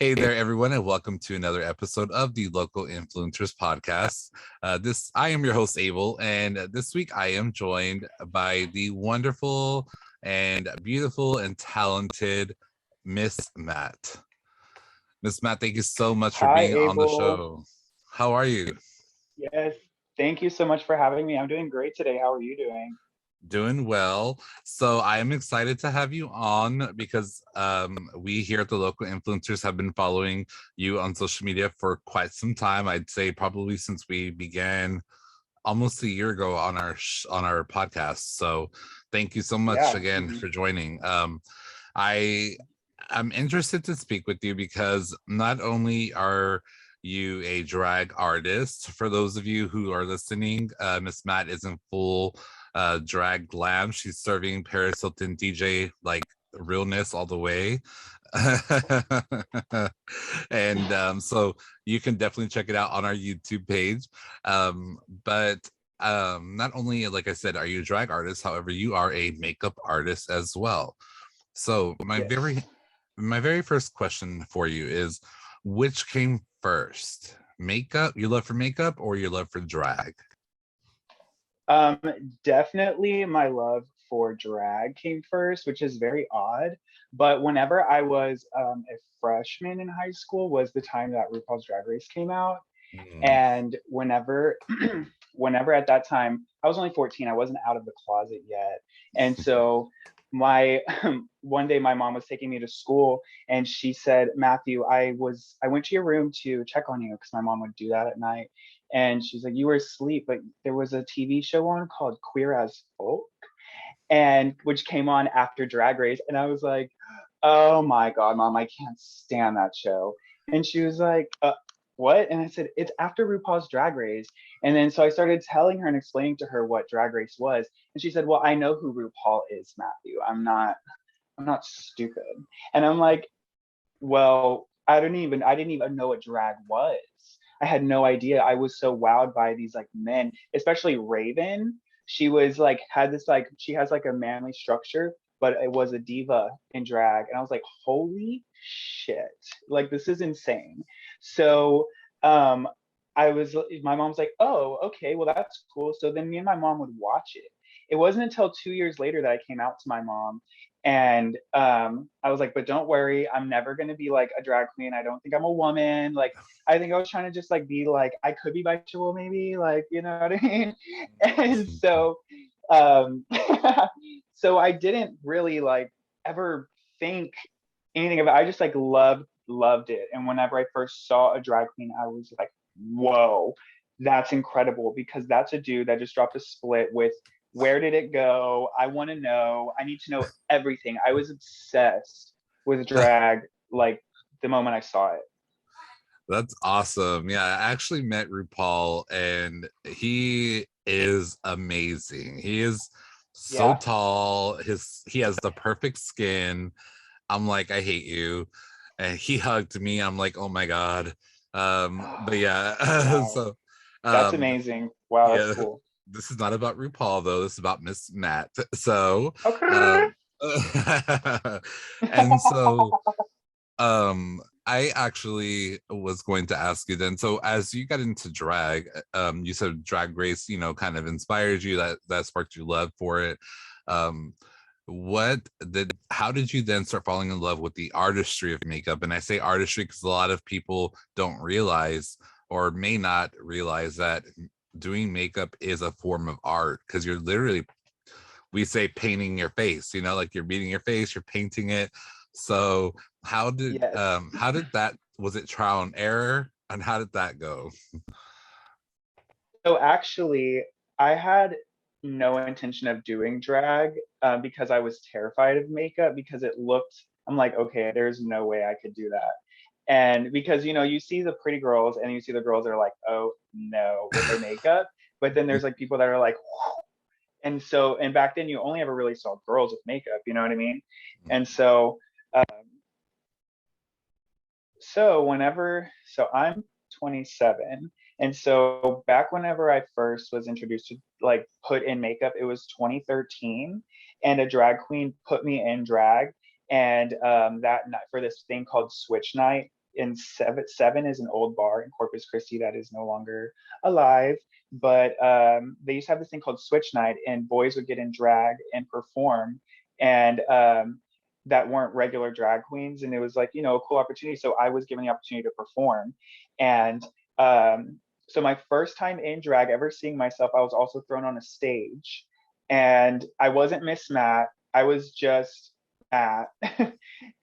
Hey there, everyone, and welcome to another episode of the Local Influencers Podcast. I am your host, Abel, and this week I am joined by the wonderful and beautiful and talented Miss Matt. Miss Matt, thank you so much for Hi, being on the Abel. show. How are you? Yes, thank you so much for having me. I'm doing great today. How are you doing? Doing well. So I am excited to have you on because we here at the Local Influencers have been following you on social media for quite some time. I'd say probably since we began almost a year ago on our podcast. So thank you so much Yeah. again for joining. I I'm interested to speak with you because not only are you a drag artist, for those of you who are listening, Miss Matt is in full drag glam. She's serving Paris Hilton DJ like realness all the way. And so you can definitely check it out on our YouTube page. But not only, like I said, are you a drag artist, however, you are a makeup artist as well. So Yes. my very first question for you is, which came first? Makeup, your love for makeup, or your love for drag? Um, Definitely my love for drag came first, which is very odd. But whenever I was a freshman in high school was the time that RuPaul's Drag Race came out. Mm. And whenever at that time, I was only 14, I wasn't out of the closet yet. And so my one day my mom was taking me to school and she said, Matthew, I went to your room to check on you because my mom would do that at night. And she's like, you were asleep, but there was a TV show on called Queer as Folk, and which came on after Drag Race. And I was like, oh my God, mom, I can't stand that show. And she was like, what? And I said, it's after RuPaul's Drag Race. And then so I started telling her and explaining to her what Drag Race was. And she said, well, I know who RuPaul is, Matthew. I'm not stupid. And I'm like, well, I didn't even know what drag was. I had no idea. I was so wowed by these like men, especially Raven. She was like had this like she has like a manly structure, but it was a diva in drag. And I was like, holy shit. Like this is insane. So um my mom's like, oh, okay, well that's cool. So then me and my mom would watch it. It wasn't until 2 years later that I came out to my mom and I was like, but don't worry, I'm never gonna be like a drag queen. I don't think I'm a woman. Like, I think I was trying to just like be like, I could be bisexual, maybe, like, you know what I mean? And so, um, so I didn't really like ever think anything about it. I just like loved it. And whenever I first saw a drag queen, I was like, whoa, that's incredible because that's a dude that just dropped a split with where did it go? I want to know. I need to know everything. I was obsessed with drag like the moment I saw it. That's awesome. Yeah, I actually met RuPaul and he is amazing. He is so Yeah. tall. He has the perfect skin. I'm like, I hate you. And he hugged me. I'm like, oh my God. But yeah, Wow. so That's um amazing. Wow, that's yeah, cool. this is not about RuPaul though. This is about Miss Matt. So Okay. um and so I actually was going to ask you then, so as you got into drag, you said drag race, kind of inspired you, that sparked your love for it. um how did you then start falling in love with the artistry of makeup? And I say artistry because a lot of people don't realize or may not realize that doing makeup is a form of art, because you're literally, we say, painting your face, like you're beating your face, you're painting it. So Yes. how did that, was it trial and error, and how did that go? So actually, I had no intention of doing drag because I was terrified of makeup because it looked, I'm like, okay, there's no way I could do that. And because, you see the pretty girls and you see the girls that are like, oh no, with their makeup. But then there's like people that are like, and so, and back then you only ever really saw girls with makeup, you know what I mean? And so, um, so I'm 27. And so back whenever I first was introduced to like put in makeup, it was 2013. And a drag queen put me in drag. And that night for this thing called Switch Night. in seven is an old bar in Corpus Christi that is no longer alive. But they used to have this thing called Switch Night, and boys would get in drag and perform, and that weren't regular drag queens, and it was like, a cool opportunity. So I was given the opportunity to perform, and so my first time in drag, ever seeing myself, I was also thrown on a stage, and I wasn't Miss Matt. I was just Matt.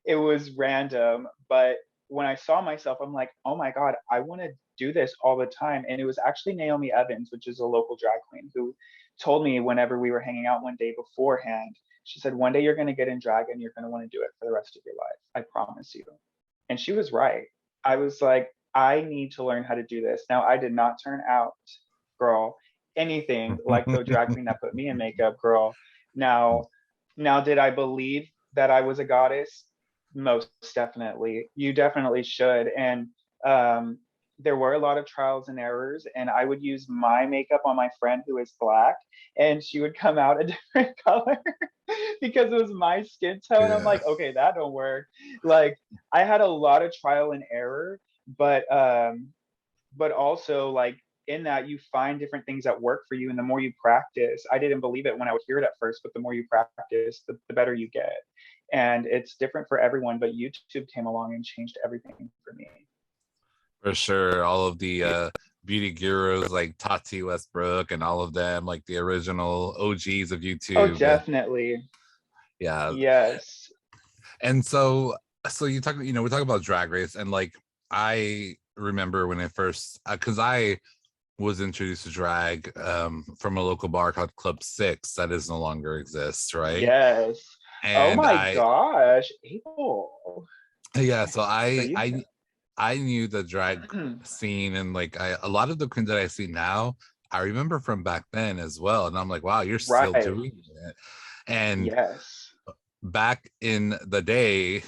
It was random, but when I saw myself, I'm like, oh my God, I want to do this all the time. And it was actually Naomi Evans, which is a local drag queen, who told me whenever we were hanging out one day beforehand, she said, one day you're going to get in drag and you're going to want to do it for the rest of your life. I promise you. And she was right. I was like, I need to learn how to do this. Now, I did not turn out, girl, anything like the drag queen that put me in makeup, girl. Now, did I believe that I was a goddess? Most definitely. You definitely should. And there were a lot of trials and errors, and I would use my makeup on my friend who is Black, and she would come out a different color because it was my skin tone. I'm Yeah. like, okay, that don't work. Like, I had a lot of trial and error, but also, like, in that you find different things that work for you, and the more you practice, I didn't believe it when I would hear it at first, but the more you practice, the better you get. And it's different for everyone, but YouTube came along and changed everything for me. For sure. All of the beauty gurus like Tati Westbrook and all of them, like the original OGs of YouTube. Oh, definitely. Yeah. Yes. And so you talk, we're talking about Drag Race, and like I remember when I first, because I was introduced to drag from a local bar called Club 6 that is no longer exists, right? Yes. Oh And my gosh, Abel. Yeah, so So you I knew the drag scene, and like a lot of the queens that I see now, I remember from back then as well. And I'm like, wow, you're still right. doing it. And Yes. back in the day,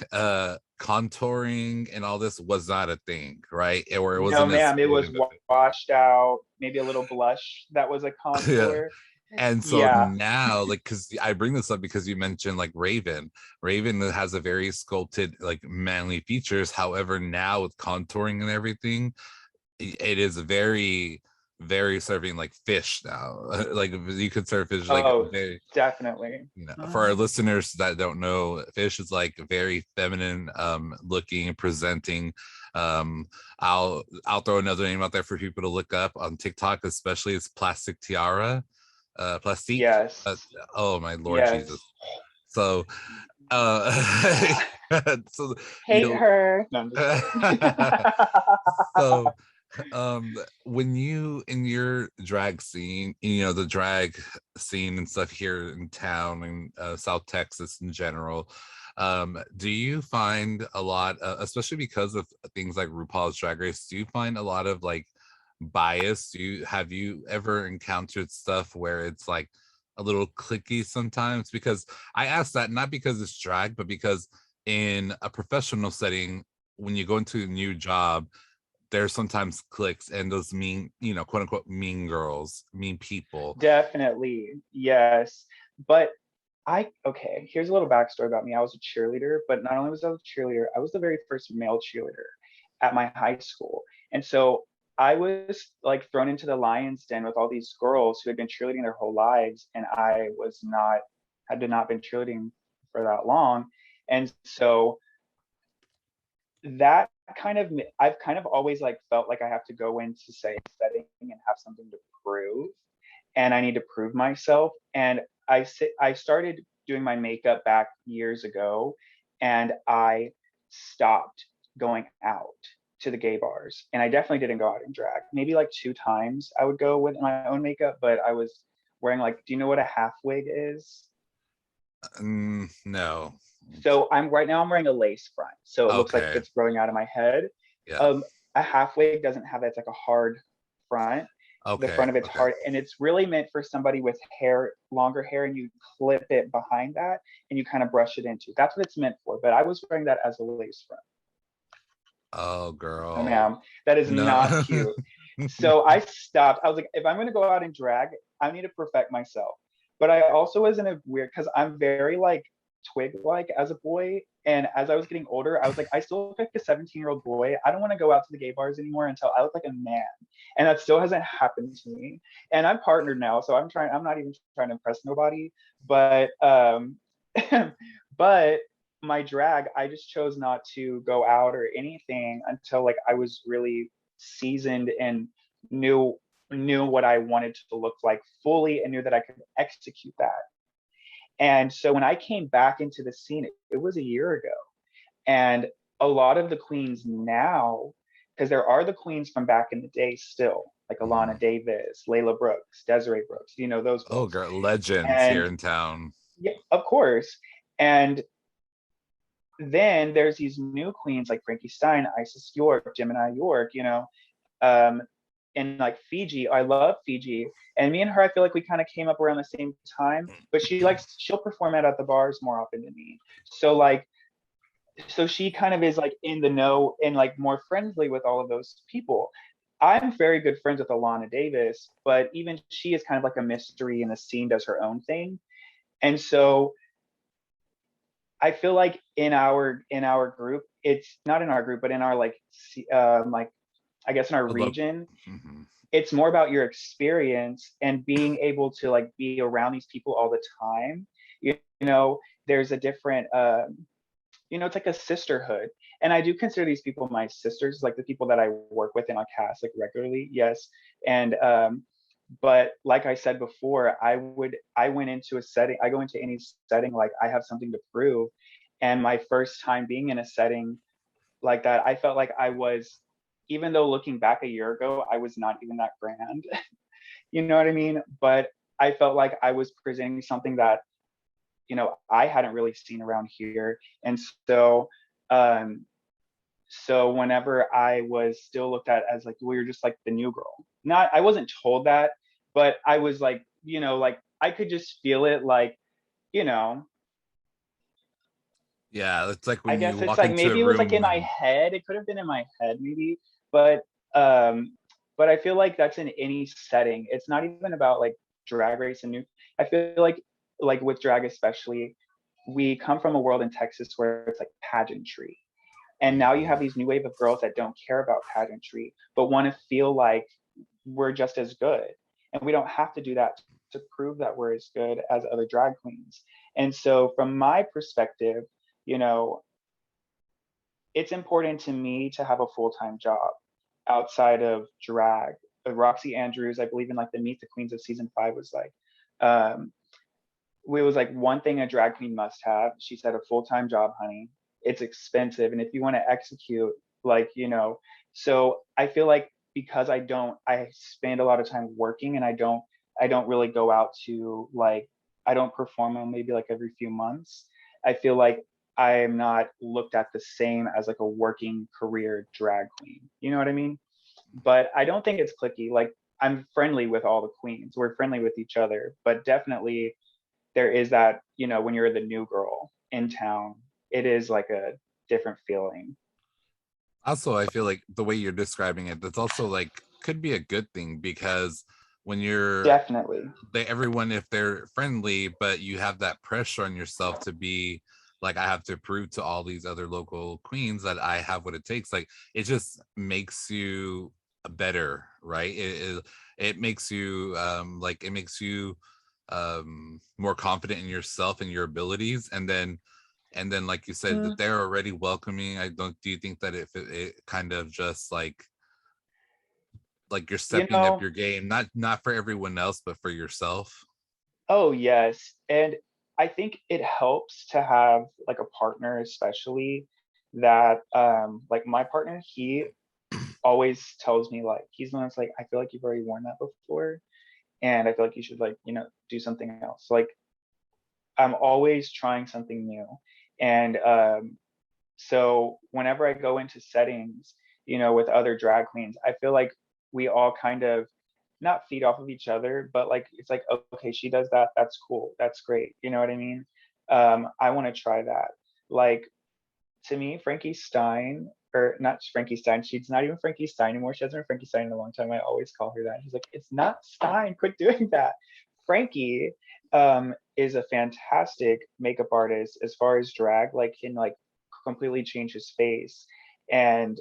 contouring and all this was not a thing, right? Or it No, wasn't as ma'am, it big was of a thing. washed out, maybe a little blush that was a Yeah. contour. And so Yeah. now, like, because I bring this up because you mentioned like Raven has a very sculpted, like, manly features. However, now with contouring and everything, it is very, very serving like fish now. Like, you could serve fish like Oh, very, definitely. for our listeners that don't know, fish is like very feminine looking and presenting. I'll throw another name out there for people to look up on TikTok, especially. It's Plastic Tiara. Plastique. Yes. Oh my Lord Yes. Jesus. So uh so Hate her. No, I'm just so when you in your drag scene, the drag scene and stuff here in town and South Texas in general, do you find a lot, especially because of things like RuPaul's Drag Race, do you find a lot of like bias? Have you ever encountered stuff where it's like a little clicky sometimes? Because I ask that not because it's drag, but because in a professional setting, when you go into a new job, there's sometimes cliques and those mean, quote unquote, mean girls, mean people. Definitely. Yes. But okay, here's a little backstory about me. I was a cheerleader, but not only was I a cheerleader, I was the very first male cheerleader at my high school. And so I was like thrown into the lion's den with all these girls who had been cheerleading their whole lives, and I had not been cheerleading for that long. And so that I've kind of always like felt like I have to go into, say, a setting and have something to prove, and I need to prove myself. And I started doing my makeup back years ago, and I stopped going out to the gay bars. And I definitely didn't go out in drag. Maybe like 2 times I would go with my own makeup, but I was wearing, like, do you know what a half wig is? No. So right now I'm wearing a lace front. So it looks like Okay. it's growing out of my head. Yeah. A half wig doesn't have that. It's like a hard front. The Okay. front of it's hard, and it's really meant for somebody with longer hair, and you clip it behind that and you kind of brush it into. That's what it's meant for. But I was wearing that as a lace front. Oh, No, girl. ma'am, that is not No. cute. So I stopped. I was like, if I'm going to go out and drag, I need to perfect myself. But I also was in a weird, because I'm very like twig-like as a boy. And as I was getting older, I was like, I still look like a 17-year-old boy. I don't want to go out to the gay bars anymore until I look like a man. And that still hasn't happened to me. And I'm partnered now, so I'm not even trying to impress nobody. But but my drag, I just chose not to go out or anything until like I was really seasoned and knew what I wanted to look like fully and knew that I could execute that. And so when I came back into the scene, it was a year ago. And a lot of the queens now, because there are the queens from back in the day still, like Alana Mhm. Davis, Layla Brooks, Desiree Brooks, you know, those Oh, girls. girl, legends here And in town. yeah, of course. And then there's these new queens like Frankie Stein, Isis York, Gemini York, you know, um, and like Fiji. I love Fiji, and me and her, I feel like we kind of came up around the same time. But she'll perform at the bars more often than me. So like, so she kind of is like in the know and like more friendly with all of those people. I'm very good friends with Alana Davis, but even she is kind of like a mystery in the scene, does her own thing. And so I feel like in our group, it's not in our group, but in our like I guess in our I love. region, Mhm. it's more about your experience and being able to like be around these people all the time. You know, there's a different you know, it's like a sisterhood. And I do consider these people my sisters, like the people that I work with in my cast like regularly, yes. And but like I said before, I went into a setting, I go into any setting like I have something to prove. And my first time being in a setting like that, I felt like I was, even though looking back a year ago, I was not even that grand. You know what I mean? But I felt like I was presenting something that, you know, I hadn't really seen around here. And so um so whenever I was still looked at as like, well, you're just like the new girl. Not, I wasn't told that, but I was like, you know, like I could just feel it, like, you know, Yeah, it's like I when you guess it's walk like into a maybe it was like in room my and head. It could have been in my head maybe, but um but I feel like that's in any setting. It's not even about like drag race and new. I feel like with drag especially, we come from a world in Texas where it's like pageantry. And now you Mhm. have these new wave of girls that don't care about pageantry, but want to feel like we're just as good. And we don't have to do that to prove that we're as good as other drag queens. And so, from my perspective, you know, it's important to me to have a full time job outside of drag. Roxy Andrews, I believe in like the Meet the Queens of season 5 was like, um, it was like one thing a drag queen must have. She said a full time job, honey. It's expensive, and if you want to execute, like you know, so I feel like because I spend a lot of time working, and I don't really go out to like, I don't perform on maybe like every few months. I feel like I am not looked at the same as like a working career drag queen. You know what I mean? But I don't think it's clicky. Like I'm friendly with all the queens. We're friendly with each other, but definitely there is that, you know, when you're the new girl in town, it is like a different feeling. also I feel like the way you're describing it, that's also like could be a good thing because when you're Definitely. they everyone if they're friendly, but you have that pressure on yourself to be like I have to prove to all these other local queens that I have what it takes. Like it just makes you better, right? It makes you like it makes you more confident in yourself and your abilities, and then like you said that Mm, they're already welcoming. I don't do you think that if it kind of just like you're you stepping up know, your game, not for everyone else but for yourself. oh yes. And I think it helps to have like a partner, especially that like my partner, he always tells me like he's the one that's like, I feel like you've already worn that before. And I feel like you should like, you know, do something else. Like I'm always trying something new. And so whenever I go into settings, you know, with other drag queens, I feel like we all kind of not feed off of each other, but like it's like, okay, she does that, that's cool, that's great. You know what I mean? I want to try that. Like to me, Frankie Stein, or not Frankie Stein, she's not even Frankie Stein anymore. She hasn't been Frankie Stein in a long time. I always call her that. She's like, it's not Stein, quit doing that. Frankie, is a fantastic makeup artist as far as drag, like can like completely change his face. And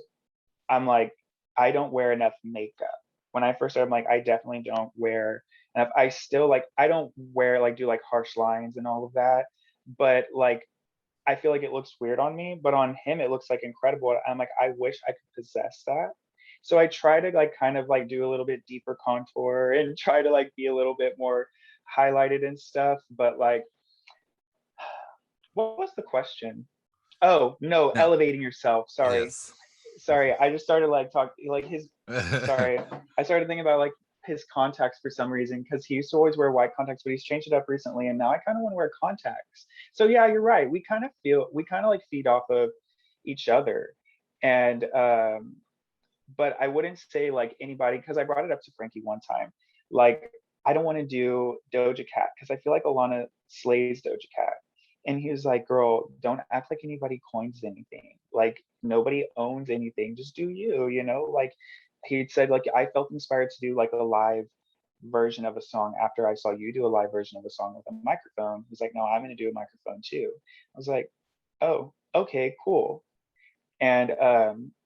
I'm like, I don't wear enough makeup. When I first started, I'm like, I definitely don't wear enough. I still like, I don't wear like do like harsh lines and all of that, but like I feel like it looks weird on me, but on him it looks like incredible. I'm like, I wish I could possess that. So I try to like kind of like do a little bit deeper contour and try to like be a little bit more highlighted and stuff. But like, what was the question? Oh no, No. elevating yourself. Sorry. Yes. Sorry. I just started like talking like his sorry. I started thinking about like his contacts for some reason because he used to always wear white contacts, but he's changed it up recently, and now I kind of want to wear contacts. So yeah, you're right. We kind of like feed off of each other, and but I wouldn't say like anybody because I brought it up to Frankie one time. Like I don't want to do Doja Cat because I feel like Alana slays Doja Cat. And he was like, girl, don't act like anybody coins anything. Like nobody owns anything. Just do you, you know? Like he said, like I felt inspired to do like a live version of a song after I saw you do a live version of a song with a microphone. He's like, no, I'm gonna do a microphone too. I was like, oh, okay, cool. And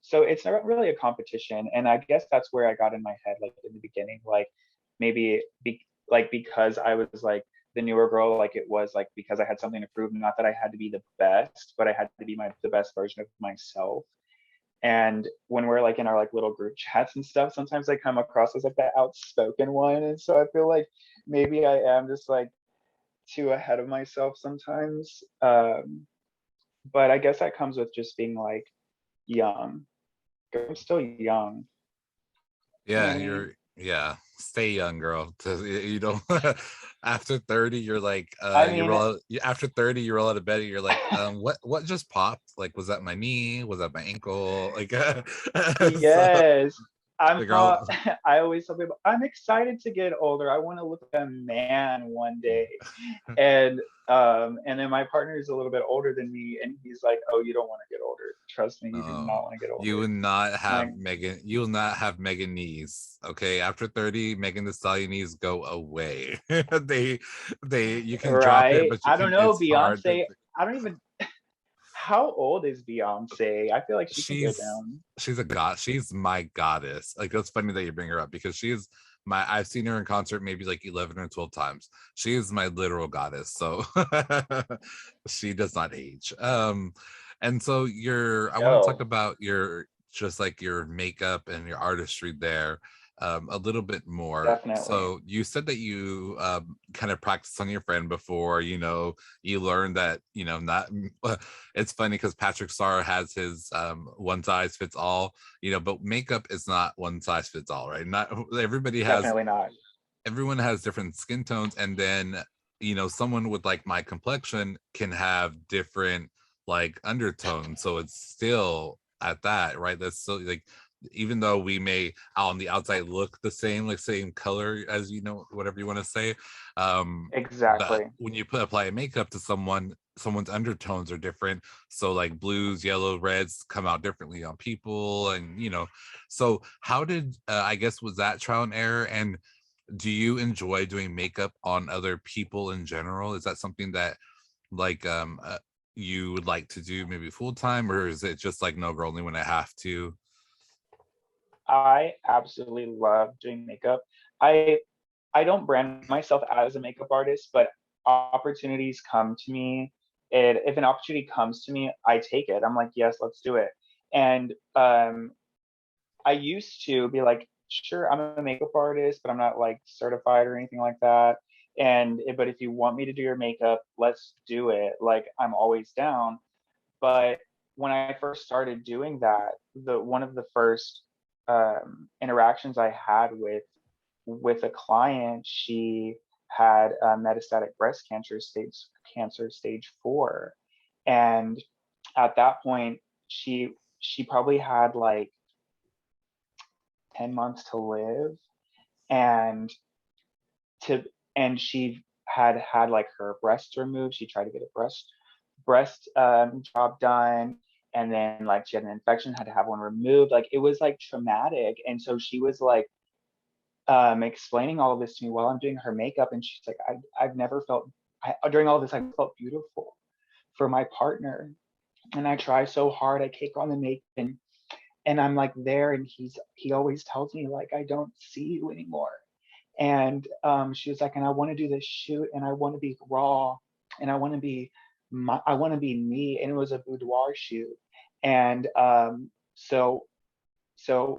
so it's not really a competition. And I guess that's where I got in my head, like in the beginning, like maybe like because I was like the newer girl, like it was like because I had something to prove, not that I had to be the best, but I had to be the best version of myself. And when we're like in our like little group chats and stuff, sometimes I come across as like the outspoken one. And so I feel like maybe I am just like too ahead of myself sometimes. But I guess that comes with just being like young. I'm still young. You know Yeah, what I mean? you're yeah. Stay young, girl. You don't after 30, you're like I you're mean, after 30, you roll out of bed and you're like, what just popped? Like, was that my knee? Was that my ankle? Like so yes. the Uh, girl I always tell people I'm excited to get older. I want to look like a man one day. And then my partner is a little bit older than me and he's like, oh, you don't want to get older. Trust me, you do not no, want to get you older. will not I'm have like, Megan. You will not have Megan knees. Okay, after 30, Megan the Stallion knees go away. they you can drop it, right. but you I don't can. know, It's hard. Beyonce. I don't even how old is Beyonce? I feel like she can go she's down. she's a god. She's my goddess. Like that's funny that you bring her up because she's my. I've seen her in concert maybe like 11 or 12 times. She is my literal goddess. So she does not age. And so I want to talk Yo, about your just like your makeup and your artistry there a little bit more. definitely. So you said that you kind of practiced on your friend before, you learned that, not it's funny because Patrick Star has his one size fits all, but makeup is not one size fits all, right? Not everybody has, Definitely not. everyone has different skin tones, and then someone with like my complexion can have different like undertones, so it's still at that, right? That's still like, even though we may on the outside look the same, like same color as whatever you want to say, but Exactly. when you apply makeup to someone's undertones are different, so like blues, yellow, reds come out differently on people, and so how did I guess, was that trial and error? And do you enjoy doing makeup on other people in general? Is that something that like you would like to do maybe full time, or is it just like, no girl, only when I have to? I absolutely love doing makeup. I I don't brand myself as a makeup artist, but opportunities come to me. And if an opportunity comes to me, I take it. I'm like, yes, let's do it. And I used to be like, sure, I'm a makeup artist, but I'm not like certified or anything like that. But if you want me to do your makeup, let's do it. Like I'm always down. But when I first started doing that, the one of the first interactions I had with a client, she had metastatic breast cancer stage 4, and at that point, she probably had like 10 months to live, and to and she had like her breasts removed. She tried to get a breast job done, and then like she had an infection, had to have one removed. Like it was like traumatic, and so she was like explaining all of this to me while I'm doing her makeup, and she's like, I've never felt during all this, I felt beautiful for my partner. And I try so hard. I take on the makeup, and I'm like there, and he always tells me like, I don't see you anymore. And she was like, and I want to do this shoot, and I want to be raw, and I want to be me. And it was a boudoir shoot. And so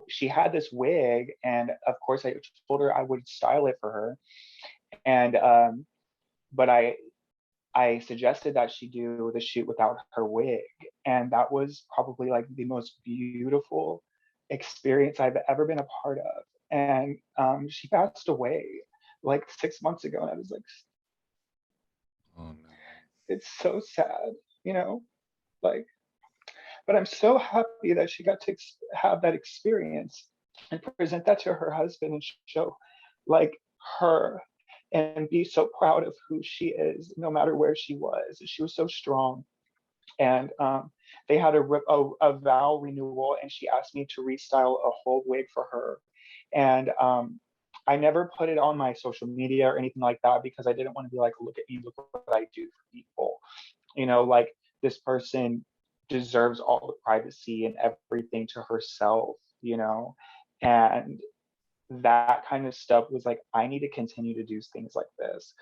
she had this wig, and of course I told her I would style it for her. And but I suggested that she do the shoot without her wig. And that was probably like the most beautiful experience I've ever been a part of. And she passed away like 6 months ago. And I was like, Oh no. it's so sad, you know? Like, but I'm so happy that she got to have that experience and present that to her husband and show like her, and be so proud of who she is, no matter where she was. She was so strong. And they had a vow renewal, and she asked me to restyle a whole wig for her. And I never put it on my social media or anything like that, because I didn't want to be like, look at me, look what I do for people. You know, like, this person deserves all the privacy and everything to herself, you know? And that kind of stuff was like, I need to continue to do things like this.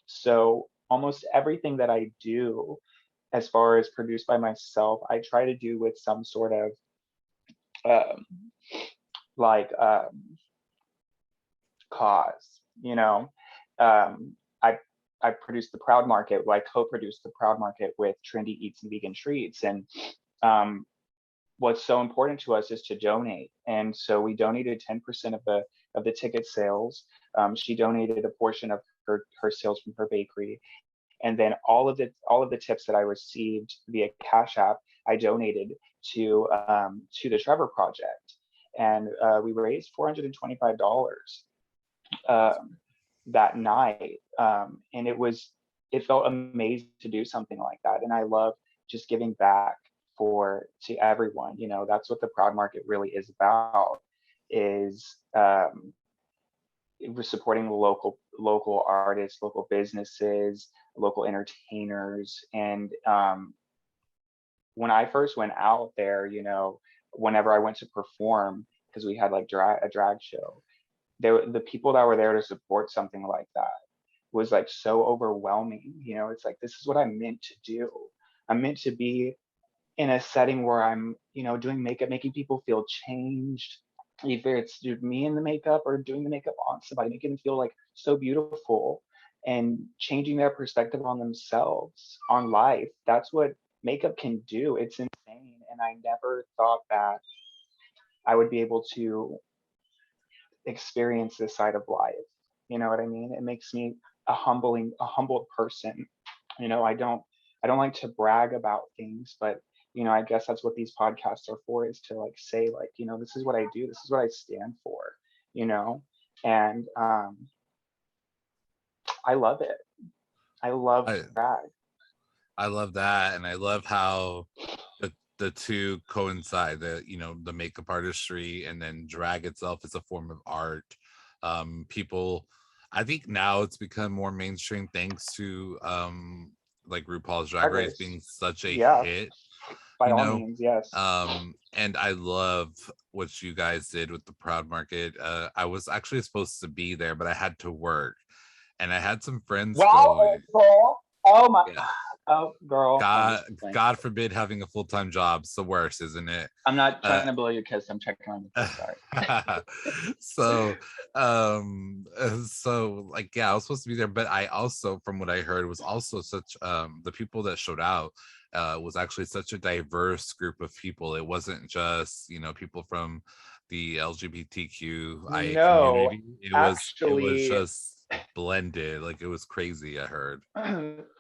So almost everything that I do, as far as produced by myself, I try to do with some sort of um, like cause, you know. I produced the Proud Market. I co-produced the Proud Market with Trendy Eats and Vegan Treats, and um, what's so important to us is to donate. And so we donated 10% of the ticket sales. She donated a portion of her sales from her bakery, and then all of the tips that I received via Cash App, I donated to the Trevor Project, and we raised $425 that night, and it felt amazing to do something like that. And I love just giving back to everyone. You know, that's what the Proud Market really is about, is it was supporting the local artists, local businesses, local entertainers. And when I first went out there, you know, whenever I went to perform, because we had like a drag show, the people that were there to support something like that was like so overwhelming. You know, it's like, this is what I'm meant to do. I'm meant to be in a setting where I'm, you know, doing makeup, making people feel changed, either it's me in the makeup or doing the makeup on somebody, making them feel like so beautiful and changing their perspective on themselves, on life. That's what makeup can do. It's insane. And I never thought that I would be able to experience this side of life. You know what I mean? It makes me a humbled person. You know, I don't like to brag about things, but you know, I guess that's what these podcasts are for, is to like say like, you know, this is what I do, this is what I stand for, you know. And I love it. I love I drag. I love that, and I love how the two coincide. The, you know, the makeup artistry and then drag itself is a form of art. People, I think now it's become more mainstream thanks to like RuPaul's Drag Drag Race race. being such a Yeah, hit, by you all know. means, yes. And I love what you guys did with the Proud Market. I was actually supposed to be there, but I had to work, and I had some friends Wow, go. April. Oh my. Yeah, Oh, girl, I'm god just playing. god forbid having a full-time job. It's the worst, isn't it? I'm not uh trying to blow your kiss. I'm checking on you. Sorry. so so like, yeah, I was supposed to be there, but I also, from what I heard, was also such the people that showed out was actually such a diverse group of people. It wasn't just, you know, people from the LGBTQIA No, community. It was actually, just blended. Like, it was crazy, I heard.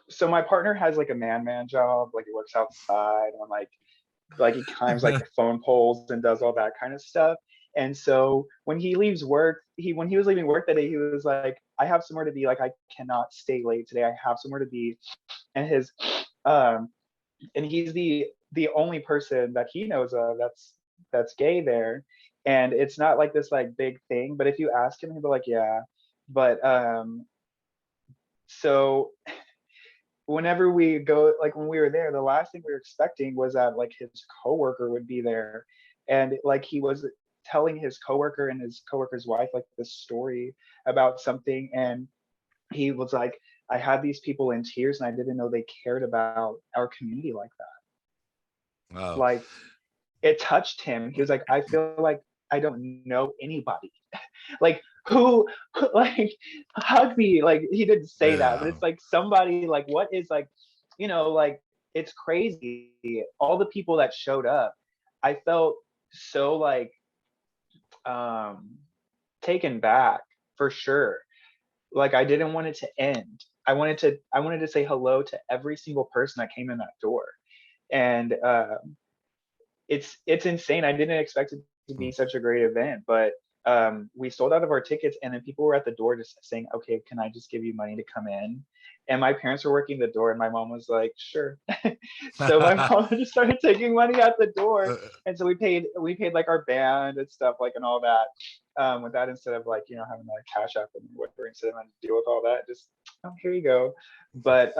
so my partner has like a man job, like he works outside, and like he climbs like the phone poles and does all that kind of stuff. And so when he leaves work, when he was leaving work that day, he was like, I have somewhere to be, like I cannot stay late today, I have somewhere to be. And his um and he's the only person that he knows of that's gay there. And it's not like this like big thing, but if you ask him, he'll be like, yeah. But so whenever we go, like when we were there, the last thing we were expecting was that like his coworker would be there, and like he was telling his coworker and his coworker's wife like this story about something, and he was like, I had these people in tears and I didn't know they cared about our community like that. Oh, Like it touched him. He was like, I feel like I don't know anybody. Like who like hug me. Like he didn't say that, but yeah. it's like somebody like what is like, like it's crazy. All the people that showed up, I felt so like um taken back for sure. Like I didn't want it to end. I wanted to say hello to every single person that came in that door. And it's insane. I didn't expect it to be such a great event, but we sold out of our tickets, and then people were at the door just saying, "Okay, can I just give you money to come in?" And my parents were working the door, and my mom was like, "Sure." So my mom just started taking money at the door, and so we paid like our band and stuff like and all that. With that, instead of like having like cash app and whatever, instead of having to deal with all that, just here you go. But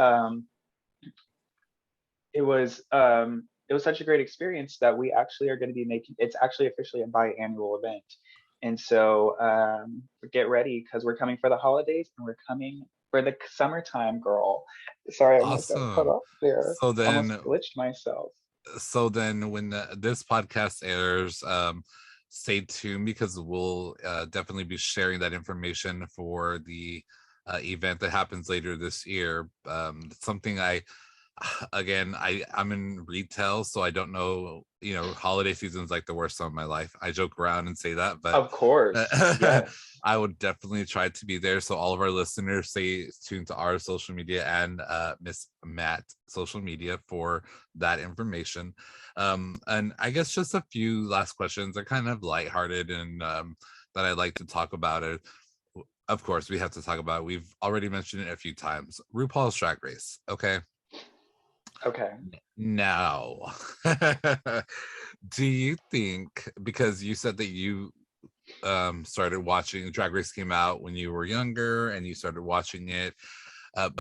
it was such a great experience that we actually are going to be making, it's actually officially a biannual event. And so get ready because we're coming for the holidays and we're coming for the summertime, girl. Sorry, I almost got cut Awesome. off there. So then Almost glitched myself. when this podcast airs, stay tuned because we'll definitely be sharing that information for the event that happens later this year. Something I again, I'm in retail, so I don't know, holiday season is like the worst time of my life. I joke around and say that, but Of course. Yes. I would definitely try to be there. So all of our listeners, stay tuned to our social media and Miss Matt social media for that information. And I guess just a few last questions. They're kind of lighthearted and that I'd like to talk about it. Of course, we have to talk about. We've already mentioned it a few times. RuPaul's Drag Race. Okay. Okay. Now, do you think, because you said that you started watching Drag Race came out when you were younger and you started watching it,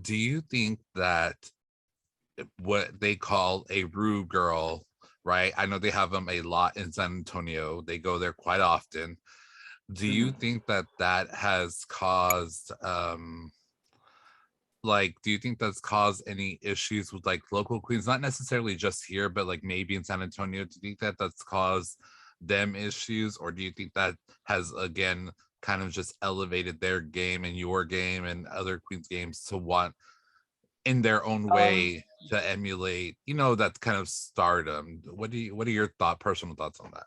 do you think that what they call a Ru girl, right? I know they have them a lot in San Antonio. They go there quite often. Do you Mhm. think that that has caused like, do you think that's caused any issues with like local queens, not necessarily just here but like maybe in San Antonio? Do you think that that's caused them issues, or do you think that has again kind of just elevated their game and your game and other queens games to want in their own Um, way to emulate that kind of stardom? What are your personal thoughts on that?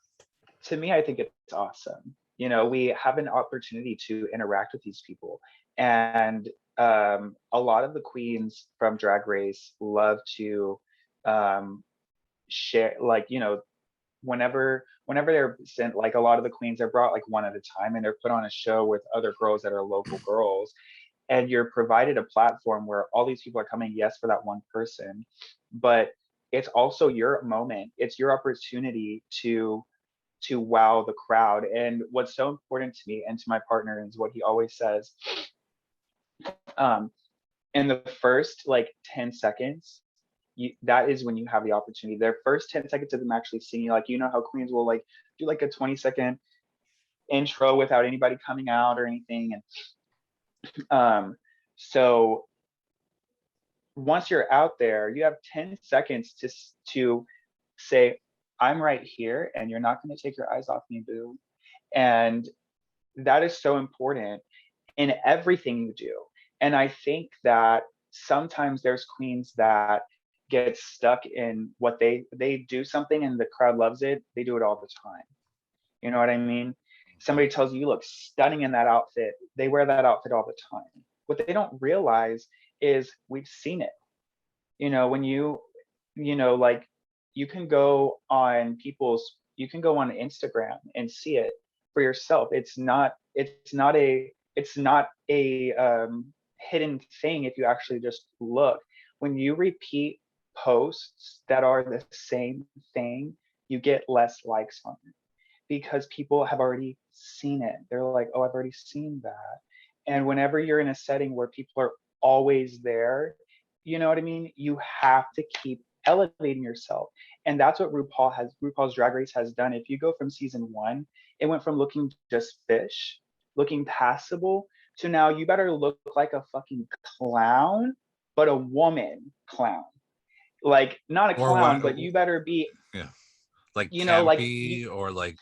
to me, I think it's awesome. We have an opportunity to interact with these people. And a lot of the queens from Drag Race love to um, share, like, whenever they're sent, like a lot of the queens are brought like one at a time and they're put on a show with other girls that are local girls. And you're provided a platform where all these people are coming, yes, for that one person, but it's also your moment. It's your opportunity to wow the crowd. And what's so important to me and to my partner is what he always says. Um, in the first like 10 seconds, that is when you have the opportunity. Their first 10 seconds of them actually singing, like how queens will like do like a 20-second intro without anybody coming out or anything. And so once you're out there, you have 10 seconds to say, I'm right here and you're not going to take your eyes off me, boo. And that is so important in everything you do. And I think that sometimes there's queens that get stuck in what they do something and the crowd loves it. They do it all the time. You know what I mean? Somebody tells you look stunning in that outfit. They wear that outfit all the time. What they don't realize is we've seen it. When like you can go on Instagram and see it for yourself. It's not a hidden thing if you actually just look. When you repeat posts that are the same thing, you get less likes on it because people have already seen it. They're like, oh, I've already seen that. And whenever you're in a setting where people are always there, You know what I mean? You have to keep elevating yourself. And that's what RuPaul's Drag Race has done. If you go from season one, it went from looking just fish, looking passable, to now you better look like a fucking clown, but a woman clown. Like not a Or what? clown, but you better be, Yeah, like you know, like you, campy or like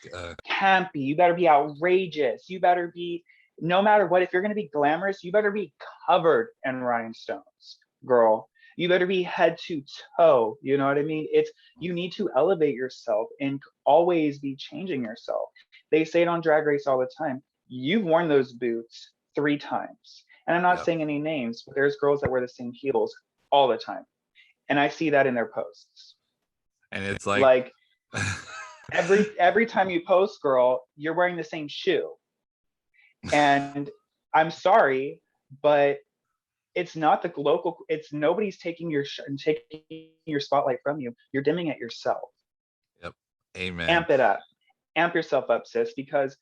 campy, you better be outrageous, you better be, no matter what, if you're going to be glamorous, you better be covered in rhinestones, girl. You better be head to toe. You know what I mean? It's, you need to elevate yourself and always be changing yourself. They say it on Drag Race all the time. You've worn those boots 3 times. And I'm not yeah, saying any names, but there's girls that wear the same heels all the time. And I see that in their posts. and it's like Like every time you post, girl, you're wearing the same shoe. And I'm sorry, but it's not the local, it's nobody's taking your spotlight from you. You're dimming it yourself. yep, amen. Amp it up. Amp yourself up, sis, because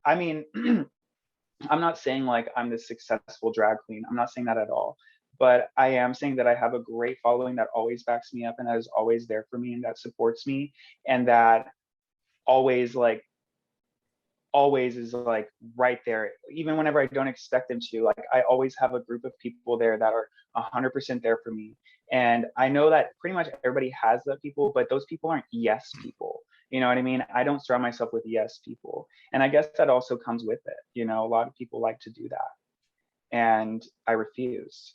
I mean, I'm not saying like I'm this successful drag queen. I'm not saying that at all. But I am saying that I have a great following that always backs me up and that is always there for me and that supports me and that always like always is like right there, even whenever I don't expect them to. Like I always have a group of people there that are 100% there for me. And I know that pretty much everybody has that people, but those people aren't yes people. You know what I mean? I don't surround myself with yes people. And I guess that also comes with it. You know, a lot of people like to do that. And I refuse.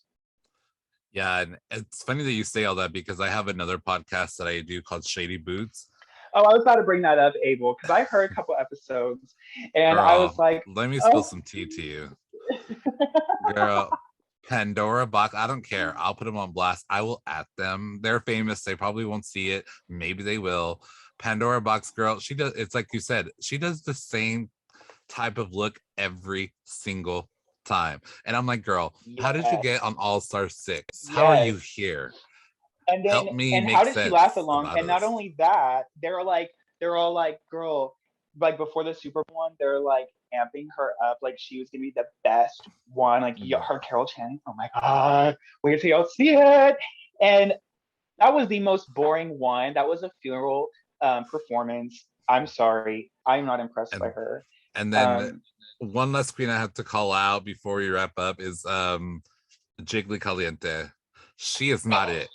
Yeah, and it's funny that you say all that because I have another podcast that I do called Shady Boots. Oh, I was about to bring that up, Abel, because I heard a couple episodes and I was Girl, like, let me spill oh. some tea to you. Girl, Pandora box. I don't care. I'll put them on blast. I will at them. They're famous. They probably won't see it. Maybe they will. Pandora box girl. She does. It's like you said. She does the same type of look every single time. And I'm like, girl, how did you Yes, get on All Star 6? How are you yes. here? And then, Help me and make how did she last sense along? about And not this. only that, they're all like, girl, like before the Super Bowl one, they're like amping her up, like she was gonna be the best one, like her Carol Channing. Oh my god, wait till y'all see it. And that was the most boring one. That was a funeral performance. I'm sorry, I'm not impressed by And her. and then Um, one last queen I have to call out before we wrap up is Jiggly Caliente. She is not it.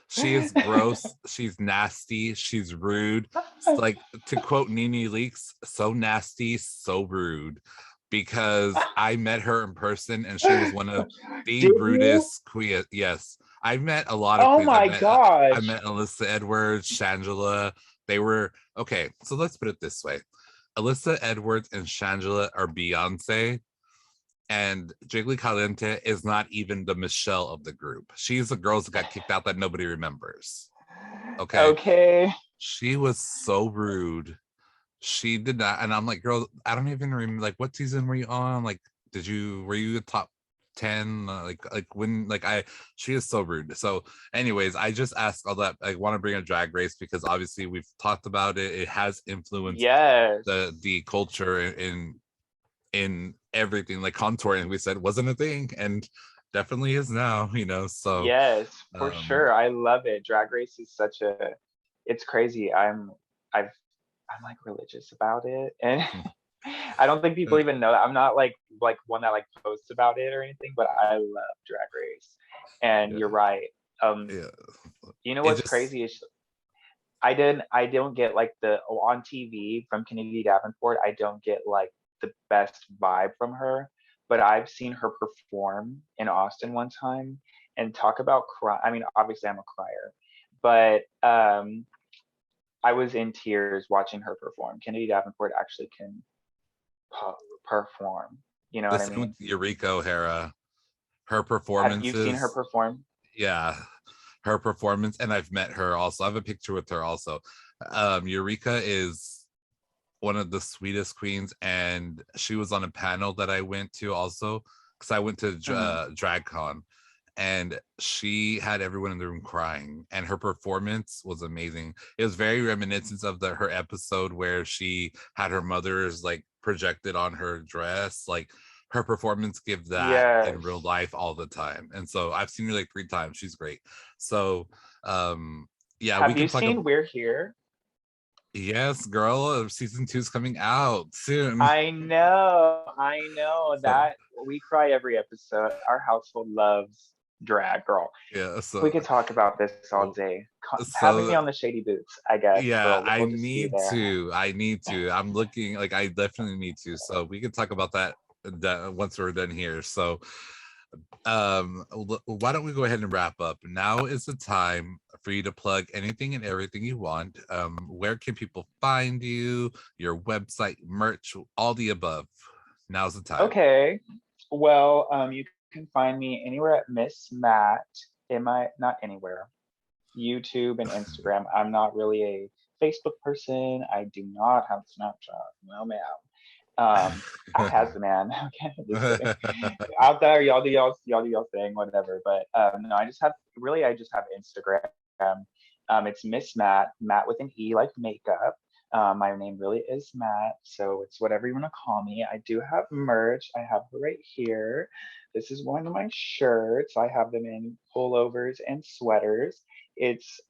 She is gross. She's nasty. She's rude. It's like to quote Nene Leakes, so nasty, so rude. Because I met her in person and she was one of the did you? rudest queens. Yes, I've met a lot of Oh queens. my I gosh. met Alyssa Edwards, Shangela. They were okay. So let's put it this way: Alyssa Edwards and Shangela are Beyonce, and Jiggly Caliente is not even the Michelle of the group. She's the girls that got kicked out that nobody remembers. Okay. Okay. She was so rude. She did not. And I'm like, girl, I don't even remember. Like, what season were you on? Like, were you the top 10? When, she is so rude. So, anyways, I just asked all that. I want to bring a drag race because obviously we've talked about it. It has influenced Yes. the culture in everything, like contouring we said wasn't a thing and definitely is now, so Yes, for um sure. I love it. Drag Race is such a, it's crazy. I've, I'm like religious about it, and I don't think people even know that. I'm not like one that like posts about it or anything, but I love Drag Race. And yeah, you're right. Um, yeah, you know it what's just crazy is I don't get like the on TV from Kennedy Davenport. I don't get like the best vibe from her, but I've seen her perform in Austin one time and talk about cry. I mean, obviously I'm a crier, but I was in tears watching her perform. Kennedy Davenport actually can perform. You know the what I same with mean? Eureka O'Hara. Her Have you seen her performances, perform? yeah, her performance, and I've met her also. I have a picture with her also. Eureka is one of the sweetest queens, and she was on a panel that I went to also because I went to Mm-hmm. DragCon, and she had everyone in the room crying, and her performance was amazing. It was very reminiscent of her episode where she had her mother's like projected on her dress. Like her performance give that in real Yes. life all the time. And so I've seen her like 3 times. She's great. So yeah, we Have you can talk about. seen We're Here? Yes, girl, season 2 is coming out soon. I know So that we cry every episode. Our household loves drag, girl. yeah, We so could talk about this all day. Have me so on the Shady Boots, I guess, yeah, girl. I We'll just be need there. to. I need to. I'm looking like I definitely need to. So we can talk about that once we're done here. So why don't we go ahead and wrap up? Now is the time for you to plug anything and everything you want. Where can people find you, your website, merch, all the above? Now's the time. Okay. Well, you can find me anywhere at Miss Matt. Am I not anywhere? YouTube and Instagram. I'm not really a Facebook person. I do not have Snapchat. Well, man. I has the man. Okay, just kidding. Out there, y'all do y'all thing, whatever. But no, I just have Instagram. It's Miss Matt, Matt with an E like makeup. My name really is Matt, so it's whatever you want to call me. I do have merch. I have it right here. This is one of my shirts. I have them in pullovers and sweaters. It's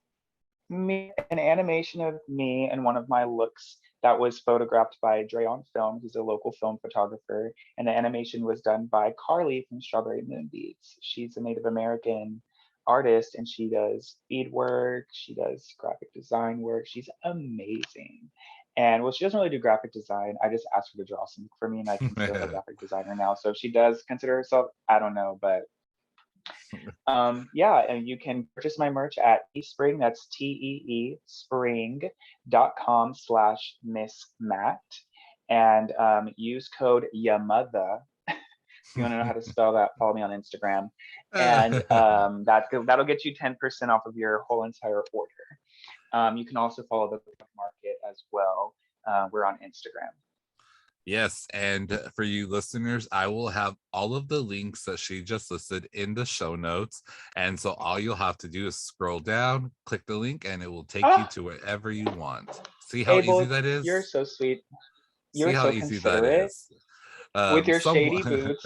me, an animation of me and one of my looks that was photographed by Dre on Film, who's a local film photographer. And the animation was done by Carly from Strawberry Moonbeats. She's a Native American artist and she does beadwork, she does graphic design work. She's amazing. And well, she doesn't really do graphic design. I just asked her to draw some for me and I consider her a graphic designer now. So if she does consider herself, I don't know, but yeah, and you can purchase my merch at Teespring, that's TEE spring.com/Miss Matt, and use code YAMOTHER. If you want to know how to spell that, follow me on Instagram. And that'll get you 10% off of your whole entire order. You can also follow the market as well. We're on Instagram. Yes, and for you listeners, I will have all of the links that she just listed in the show notes. And so all you'll have to do is scroll down, click the link, and it will take you Ah, to wherever you want. See how easy Abel, that you're is? so sweet. See You're how so easy that considerate. is. With your Shady Someone Boots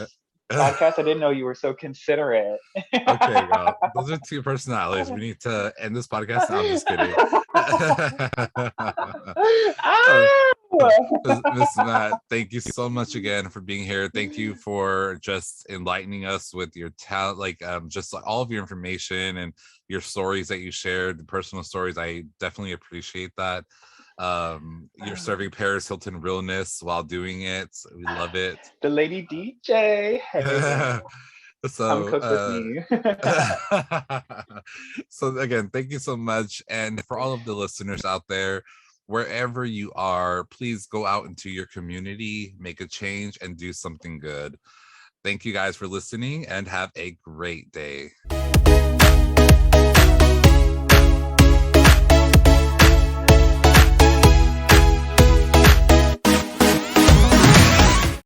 podcast. I didn't know you were so considerate. Okay, girl. Those are two personalities. We need to end this podcast. No, I'm just kidding. Miss Matt, thank you so much again for being here. Thank you for just enlightening us with your talent, like just like all of your information and your stories that you shared, the personal stories. I definitely appreciate that. You're serving Paris Hilton realness while doing it. We love it. The lady DJ. Hey, come So cook with me. so again, thank you so much. And for all of the listeners out there, wherever you are, please go out into your community, make a change, and do something good. Thank you guys for listening and have a great day.